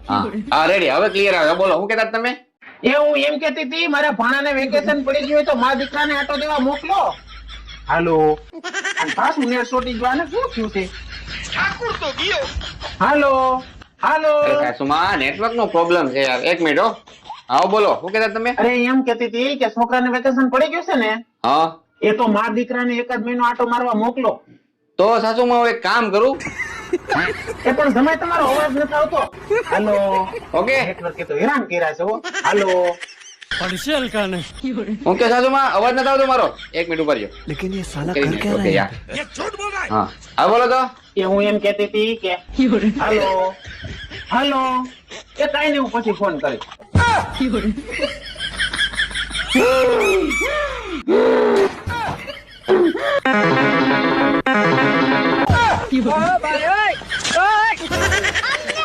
હા રેડી, હવે ક્લિયર આવે. બોલો, શું કહેતા તમે? એ હું એમ કેતી હતી મારા ભાણાને વેકેશન પડી ગયું હોય તો મારા દીકરાને આટો દેવા મોકલો. હાલો, પાછું નેટ સોટી ગયો. આને શું થયું છે? હાલો હાલો. અરે સાસુમાં નેટવર્ક નો પ્રોબ્લેમ છે યાર, એક મિનિટ હો. હા બોલો, શું કહેતા તમે? અરે એમ કેતી હતી કે છોકરાને વેકેશન પડી ગયું છે ને, હા એ તો મારા દીકરાને એકાદ મહિનો આટો મારવા મોકલો. તો સાસુમાં હું એક કામ કરું. એ પણ સમય તમારો અવાજ નથી આવતો. હાલો, ઓકે નેટવર્ક તો હેરાન કર્યા છે હો. હાલો. હું કે સાસુમાં અવાજ નથી આવતો મારો? એક મિનિટ ઉભા રહ્યો. लेकिन ये साला કઈ कर નહીં, क्या ઓકે, रहा है યાર. હા હા બોલો તો. એ હું એમ કેતી હતી કે હાલો હાલો. એ કઈ નહીં, હું પછી ફોન કરીશ.